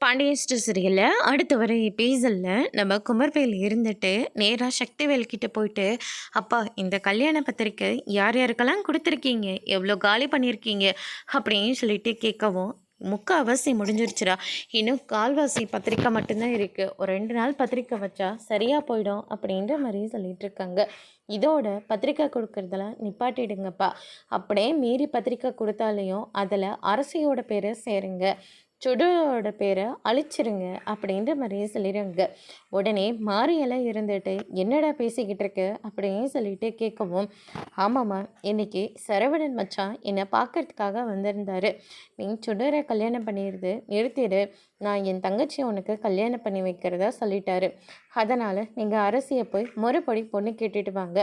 Pandian store சீரியலில் அடுத்து வர எபிசோடில் நம்ம குமர்வேல் இருந்துட்டு நேராக சக்திவேல் கிட்ட போயிட்டு, அப்பா இந்த கல்யாண பத்திரிக்கை யார் யாருக்கெல்லாம் கொடுத்துருக்கீங்க, எவ்வளோ காலி பண்ணியிருக்கீங்க அப்படின்னு சொல்லிட்டு கேட்கவும், முக்கால்வாசி முடிஞ்சிருச்சுடா, இன்னும் கால்வாசி பத்திரிக்கை மட்டும்தான் இருக்குது, ஒரு 2 நாள் பத்திரிக்கை வச்சா சரியாக போயிடும் அப்படின்ற மாதிரி சொல்லிட்டு இருக்காங்க. இதோட பத்திரிக்கை கொடுக்குறதெல்லாம் நிப்பாட்டிடுங்கப்பா, அப்படியே மீறி பத்திரிக்கை கொடுத்தாலையும் அதில் அரசியோட பேரை சேருங்க, சுடரோட பேரை அழிச்சிருங்க அப்படின்ற மாதிரியே சொல்லிடுங்க. உடனே மாரியெல்லாம் இருந்துட்டு என்னடா பேசிக்கிட்டு இருக்கு அப்படின்னு சொல்லிட்டு கேட்கவும், ஆமாம்மா இன்னைக்கு சரவணன் மச்சான் என்னை பார்க்கறதுக்காக வந்திருந்தாரு, நீ சுடரை கல்யாணம் பண்ணிடுது நிறுத்திடு, நான் என் தங்கச்சி உனக்கு கல்யாணம் பண்ணி வைக்கிறதா சொல்லிட்டாரு, அதனால் நீங்கள் அரசியை போய் முறைப்படி பொண்ணு கேட்டுட்டு வாங்க,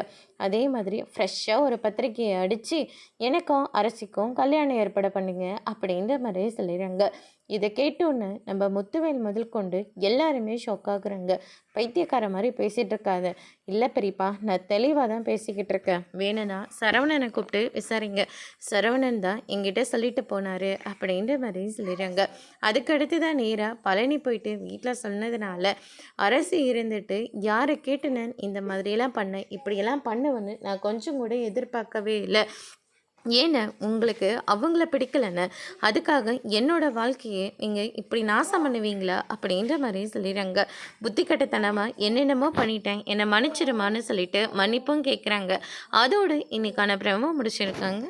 அதே மாதிரி ஃப்ரெஷ்ஷாக ஒரு பத்திரிக்கையை அடித்து எனக்கும் அரசிக்கும் கல்யாணம் ஏற்பாடு பண்ணுங்க அப்படின்ற மாதிரியே சொல்லிடுறாங்க. இதை கேட்டோன்னு நம்ம முத்துவேல் முதல் கொண்டு எல்லாருமே ஷாக் ஆகுறாங்க. பைத்தியக்கார மாதிரி பேசிகிட்டு இருக்காத, இல்லை பெரியப்பா நான் தெளிவாக தான் பேசிக்கிட்டு இருக்கேன், வேணும்னா சரவணனை கூப்பிட்டு விசாரிங்க, சரவணன் தான் எங்கிட்ட சொல்லிட்டு போனார் அப்படின்ற மாதிரி சொல்லிடுறாங்க. அதுக்கடுத்து தான் நேராக பழனி போயிட்டு வீட்டில் சொன்னதுனால அரசு இருந்துட்டு யாரை கேட்டுன்னு இந்த மாதிரியெல்லாம் பண்ணேன், இப்படியெல்லாம் பண்ணுவேன்னு நான் கொஞ்சம் கூட எதிர்பார்க்கவே இல்லை, ஏன்னா உங்களுக்கு அவங்கள பிடிக்கலன்னு அதுக்காக என்னோடய வாழ்க்கையை நீங்கள் இப்படி நாசம் பண்ணுவீங்களா அப்படின்ற மாதிரி சொல்லிடுறாங்க. புத்தி கட்டத்தனமாக என்னென்னமோ பண்ணிட்டேன், என்னை மன்னிச்சிடுமான்னு சொல்லிட்டு மன்னிப்பும் கேட்குறாங்க. அதோடு இன்றைக்கான பிரமோ முடிச்சிருக்காங்க.